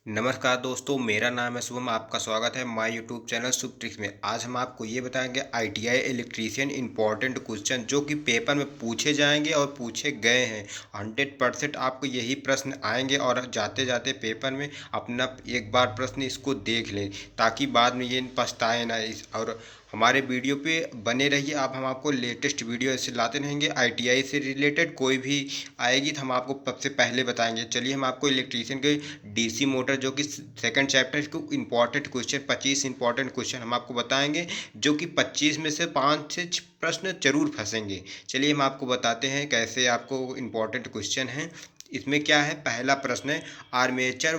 नमस्कार दोस्तों, मेरा नाम है शुभम। आपका स्वागत है my YouTube channel Shubh tricks में। आज हम आपको ये बताएंगे आईटीआई इलेक्ट्रीशियन इंपॉर्टेंट क्वेश्चन जो कि पेपर में पूछे जाएंगे और पूछे गए हैं। 100% आपको यही प्रश्न आएंगे और जाते जाते पेपर में अपना एक बार प्रश्न इसको देख लें ताकि बाद में ये पछताए ना। और हमारे वीडियो पे बने रहिए। अब हम आपको लेटेस्ट वीडियो ऐसे लाते रहेंगे। आईटीआई से रिलेटेड कोई भी आएगी तो हम आपको सबसे पहले बताएंगे। चलिए हम आपको इलेक्ट्रीशियन के डीसी मोटर जो कि सेकंड चैप्टर के इंपॉर्टेंट क्वेश्चन 25 इंपॉर्टेंट क्वेश्चन हम आपको बताएंगे, जो कि 25 में से 5 से 6 प्रश्न जरूर फंसेंगे। चलिए हम आपको बताते हैं कैसे आपको इंपॉर्टेंट क्वेश्चन हैं। इसमें क्या है, पहला प्रश्न है आर्मेचर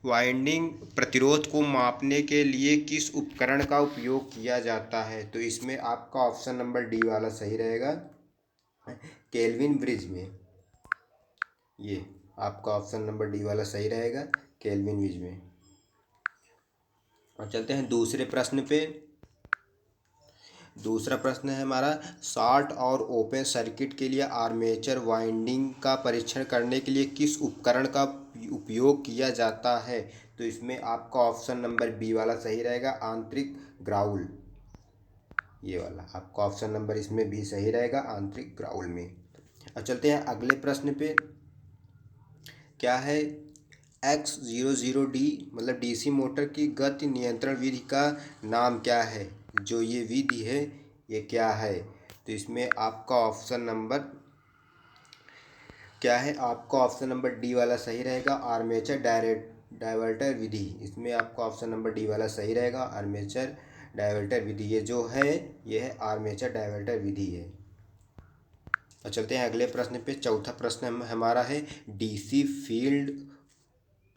वाइंडिंग प्रतिरोध को मापने के लिए किस उपकरण का उपयोग किया जाता है। तो इसमें आपका ऑप्शन नंबर डी वाला सही रहेगा, केल्विन ब्रिज में। ये आपका ऑप्शन नंबर डी वाला सही रहेगा, केल्विन ब्रिज में। और चलते हैं दूसरे प्रश्न पे। दूसरा प्रश्न है हमारा, शॉर्ट और ओपन सर्किट के लिए आर्मेचर वाइंडिंग का परीक्षण करने के लिए किस उपकरण का उपयोग किया जाता है। तो इसमें आपका ऑप्शन नंबर बी वाला सही रहेगा, आंतरिक ग्राउल। ये वाला आपका ऑप्शन नंबर इसमें भी सही रहेगा, आंतरिक ग्राउल में। अब चलते हैं अगले प्रश्न पे। क्या है, X00D मतलब डीसी मोटर की गति नियंत्रण विधि का नाम क्या है। जो ये विधि है ये क्या है। तो इसमें आपका ऑप्शन नंबर क्या है, आपका ऑप्शन नंबर डी वाला सही रहेगा, आर्मेचर डाइवर्टर विधि। इसमें आपका ऑप्शन नंबर डी वाला सही रहेगा, आर्मेचर डाइवर्टर विधि। ये जो है ये है आर्मेचर डाइवर्टर विधि है। और चलते हैं अगले प्रश्न पे। चौथा प्रश्न हमारा है, डीसी फील्ड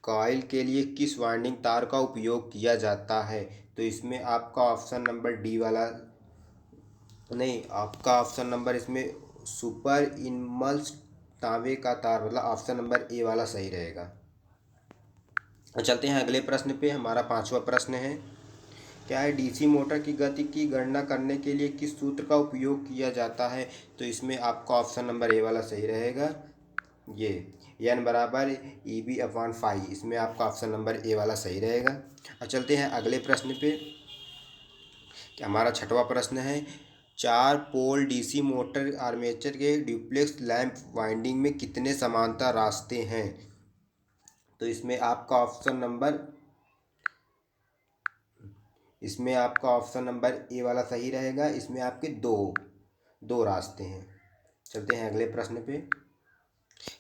कॉइल के लिए किस वाइंडिंग तार का उपयोग किया जाता है। तो इसमें आपका ऑप्शन नंबर डी वाला नहीं, आपका ऑप्शन नंबर इसमें सुपर इनमल्स तांबे का तार मतलब ऑप्शन नंबर ए वाला सही रहेगा। चलते हैं अगले प्रश्न पे। हमारा पांचवा प्रश्न है, क्या है, डीसी मोटर की गति की गणना करने के लिए किस सूत्र का उपयोग किया जाता है। तो इसमें आपका ऑप्शन नंबर ए वाला सही रहेगा, ये एन बराबर EB/φ। इसमें आपका ऑप्शन नंबर ए वाला सही रहेगा। अब चलते हैं अगले प्रश्न पे। कि हमारा छठवां प्रश्न है, 4 पोल डीसी मोटर आर्मेचर के ड्यूप्लेक्स लैंप वाइंडिंग में कितने समांतर रास्ते हैं। तो इसमें आपका ऑप्शन नंबर ए वाला सही रहेगा। इसमें आपके दो दो रास्ते हैं। चलते हैं अगले प्रश्न पे।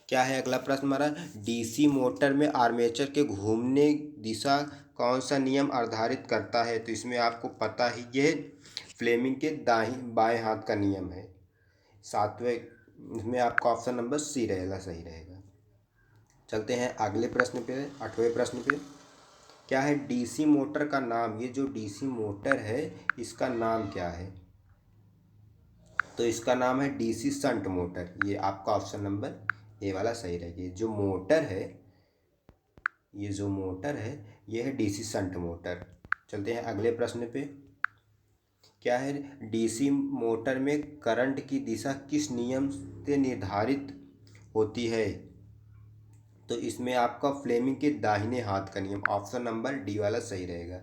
क्या है अगला प्रश्न हमारा, डीसी मोटर में आर्मेचर के घूमने दिशा कौन सा नियम निर्धारित करता है। तो इसमें आपको पता ही ये फ्लेमिंग के बाएं हाथ का नियम है। सातवें इसमें आपका ऑप्शन नंबर सी रहेगा, सही रहेगा। चलते हैं अगले प्रश्न पे, आठवें प्रश्न पे। क्या है, डीसी मोटर का नाम, ये जो डीसी मोटर है इसका नाम क्या है। तो इसका नाम है डीसी शंट मोटर। ये आपका ऑप्शन नंबर ए वाला सही रहेगा। ये जो मोटर है ये है डीसी शंट मोटर। चलते हैं अगले प्रश्न पे। क्या है, डीसी मोटर में करंट की दिशा किस नियम से निर्धारित होती है। तो इसमें आपका फ्लेमिंग के दाहिने हाथ का नियम, ऑप्शन नंबर डी वाला सही रहेगा।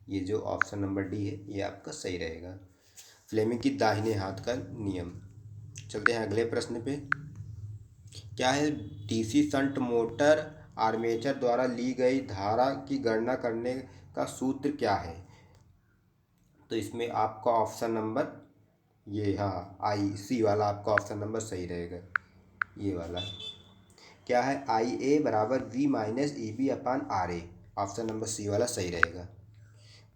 ये जो ऑप्शन नंबर डी है ये आपका सही रहेगा, फ्लेमिंग की दाहिने हाथ का नियम। चलते हैं अगले प्रश्न पे। क्या है, डीसी शंट मोटर आर्मेचर द्वारा ली गई धारा की गणना करने का सूत्र क्या है। तो इसमें आपका ऑप्शन नंबर ये, हाँ, IC वाला आपका ऑप्शन नंबर सही रहेगा, ये वाला। क्या है, IA = V-EB/RA। Option number C वाला सही रहेगा।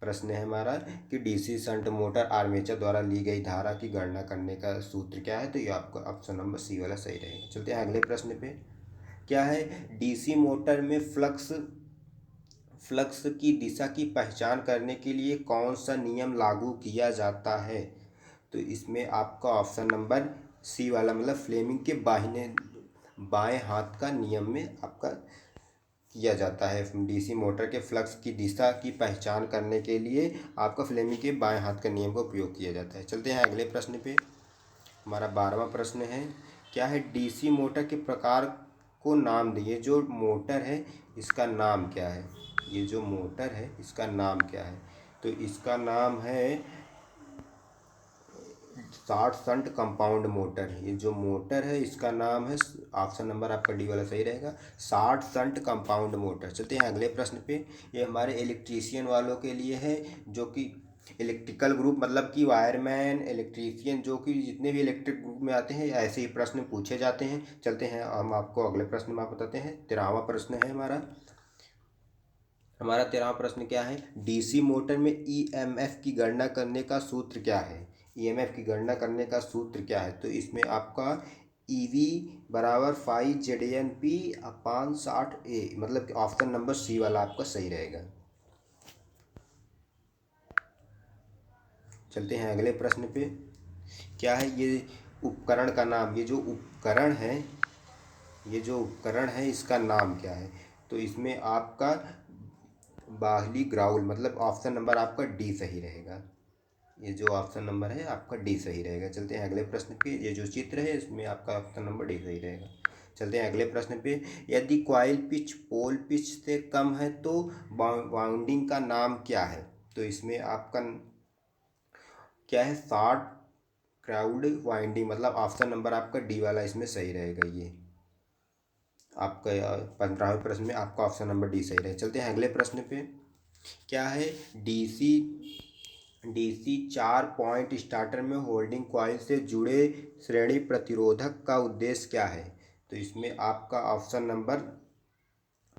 प्रश्न है हमारा कि डीसी शंट मोटर आर्मेचर द्वारा ली गई धारा की गणना करने का सूत्र क्या है। तो ये आपका ऑप्शन नंबर सी वाला सही रहेगा। चलते हैं अगले प्रश्न पे। क्या है, डीसी मोटर में फ्लक्स की दिशा की पहचान करने के लिए कौन सा नियम लागू किया जाता है। तो इसमें आपका ऑप्शन नंबर सी वाला मतलब फ्लेमिंग के बाएं हाथ का नियम में आपका किया जाता है। डीसी मोटर के फ्लक्स की दिशा की पहचान करने के लिए आपका फ्लेमिंग के बाएं हाथ का नियम का उपयोग किया जाता है। चलते हैं अगले प्रश्न पे। हमारा 12वां प्रश्न है, क्या है, डीसी मोटर के प्रकार को नाम दें। ये जो मोटर है इसका नाम क्या है? ये जो मोटर है इसका नाम क्या है? तो इसका नाम है शॉर्ट शंट कंपाउंड मोटर। ये जो मोटर है इसका नाम है, ऑप्शन नंबर आपका डी वाला सही रहेगा, शॉर्ट शंट कंपाउंड मोटर। चलते हैं अगले प्रश्न पे। ये हमारे इलेक्ट्रीशियन वालों के लिए है, जो कि इलेक्ट्रिकल ग्रुप मतलब कि वायरमैन, इलेक्ट्रीशियन, जो कि जितने भी इलेक्ट्रिक ग्रुप में आते हैं ऐसे ही प्रश्न पूछे जाते हैं। चलते हैं हम आपको अगले प्रश्न में आप बताते हैं। 13वां प्रश्न है हमारा 13वां प्रश्न क्या है? डीसी मोटर में ईएमएफ की गणना करने का सूत्र क्या है? ईएमएफ की गणना करने का सूत्र क्या है? तो इसमें आपका ईवी बराबर 5 ZNP/60A, मतलब कि ऑप्शन नंबर सी वाला आपका सही रहेगा। चलते हैं अगले प्रश्न पे। क्या है ये उपकरण का नाम? ये जो उपकरण है इसका नाम क्या है? तो इसमें आपका बाहली ग्राउल, मतलब ऑप्शन नंबर आपका डी सही रहेगा। ये जो ऑप्शन नंबर है आपका डी सही रहेगा। चलते हैं अगले प्रश्न पे। ये जो चित्र है इसमें आपका ऑप्शन नंबर डी सही रहेगा। चलते हैं अगले प्रश्न पे। यदि कॉइल पिच पोल पिच से कम है तो वाउंडिंग का नाम क्या है? तो इसमें आपका क्या है? शॉर्ट क्राउड वाइंडिंग, मतलब ऑप्शन नंबर आपका डी वाला इसमें सही रहेगा। ये आपका 15वें प्रश्न में आपका ऑप्शन नंबर डी सही रहेगा। चलते हैं अगले प्रश्न पे। क्या है? डीसी डीसी 4 पॉइंट स्टार्टर में होल्डिंग कॉइल से जुड़े श्रेणी प्रतिरोधक का उद्देश्य क्या है? तो इसमें आपका ऑप्शन नंबर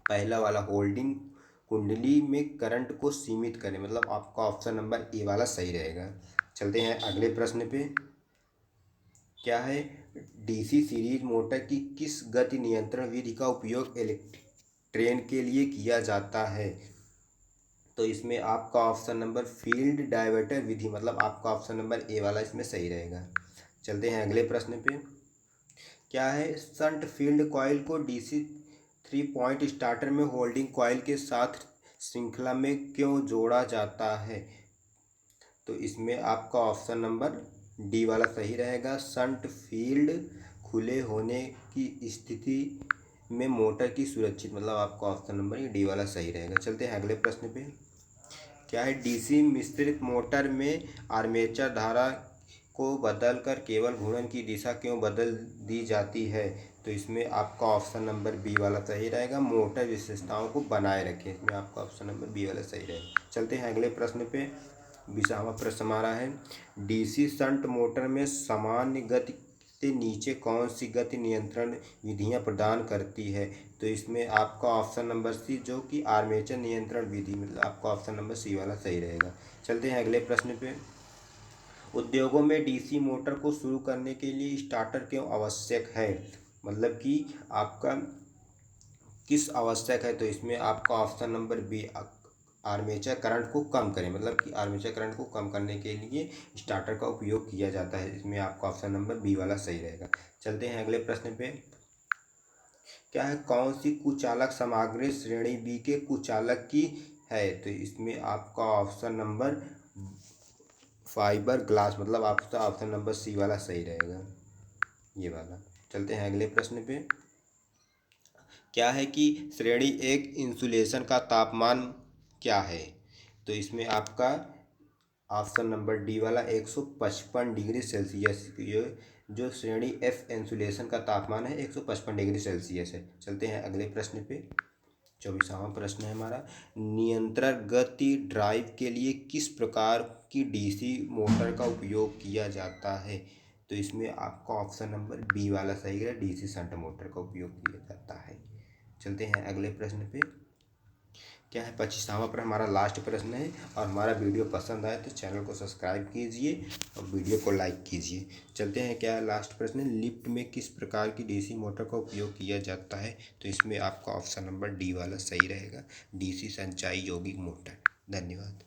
पहला वाला, होल्डिंग कुंडली में करंट को सीमित करें, मतलब आपका ऑप्शन नंबर ए वाला सही रहेगा। चलते हैं अगले प्रश्न पे। क्या है? डीसी सीरीज मोटर की किस गति नियंत्रण विधि का उपयोग इलेक्ट्रिक ट्रेन के लिए किया जाता है? तो इसमें आपका ऑप्शन नंबर फील्ड डाइवर्टर विधि, मतलब आपका ऑप्शन नंबर ए वाला इसमें सही रहेगा। चलते हैं अगले प्रश्न पे। क्या है? शंट फील्ड कॉइल को डीसी 3 पॉइंट स्टार्टर में होल्डिंग कॉइल के साथ श्रृंखला में क्यों जोड़ा जाता है? तो इसमें आपका ऑप्शन नंबर डी वाला सही रहेगा। शंट फील्ड खुले होने की स्थिति में मोटर की सुरक्षित, मतलब आपका ऑप्शन नंबर ये डी वाला सही रहेगा। चलते हैं अगले प्रश्न पे। क्या है? डीसी मिश्रित मोटर में आर्मेचर धारा को बदलकर केवल घूर्णन की दिशा क्यों बदल दी जाती है? तो इसमें आपका ऑप्शन नंबर बी वाला सही रहेगा, मोटर विशेषताओं को बनाए रखें। इसमें आपका ऑप्शन नंबर बी वाला सही रहेगा। चलते हैं अगले प्रश्न पे। 20वां प्रश्न हमारा है, डीसी शंट मोटर में सामान्य गति से नीचे कौन सी गति नियंत्रण विधियां प्रदान करती है? तो इसमें आपका ऑप्शन नंबर सी, जो कि आर्मेचर नियंत्रण विधि, मतलब आपका ऑप्शन नंबर सी वाला सही रहेगा। चलते हैं अगले प्रश्न पे। उद्योगों में डीसी मोटर को शुरू करने के लिए स्टार्टर क्यों आवश्यक है? मतलब कि आपका किस आवश्यक है? तो इसमें आपका option number B, armature current को कम करें, मतलब कि आर्मेचर करंट को कम करने के लिए स्टार्टर का उपयोग किया जाता है। इसमें आपका ऑप्शन नंबर बी वाला सही रहेगा। चलते हैं अगले प्रश्न पे। क्या है? कौन सी कुचालक सामग्री श्रेणी बी के कुचालक की है? तो इसमें आपका ऑप्शन नंबर फाइबर ग्लास, मतलब आपका ऑप्शन नंबर सी वाला सही रहेगा, ये वाला। चलते हैं अगले प्रश्न पे। क्या है कि श्रेणी एक इंसुलेशन का तापमान क्या है? तो इसमें आपका ऑप्शन नंबर डी वाला 155 डिग्री सेल्सियस, ये जो श्रेणी एफ इंसुलेशन का तापमान है 155 डिग्री सेल्सियस है। चलते हैं अगले प्रश्न पे। 24वां प्रश्न है हमारा, नियंत्रण गति ड्राइव के लिए किस प्रकार की डीसी मोटर का उपयोग किया जाता है? तो इसमें आपका ऑप्शन नंबर बी वाला सही है, डीसी शंट मोटर का उपयोग किया जाता है। चलते हैं अगले प्रश्न पे। क्या है? 25वां प्रश्न हमारा लास्ट प्रश्न है। और हमारा वीडियो पसंद आए तो चैनल को सब्सक्राइब कीजिए और वीडियो को लाइक कीजिए। चलते हैं, क्या है लास्ट प्रश्न, लिफ्ट में किस प्रकार की डीसी मोटर का उपयोग किया जाता है? तो इसमें आपका ऑप्शन नंबर डी वाला सही रहेगा, डीसी संचाई यौगिक मोटर। धन्यवाद।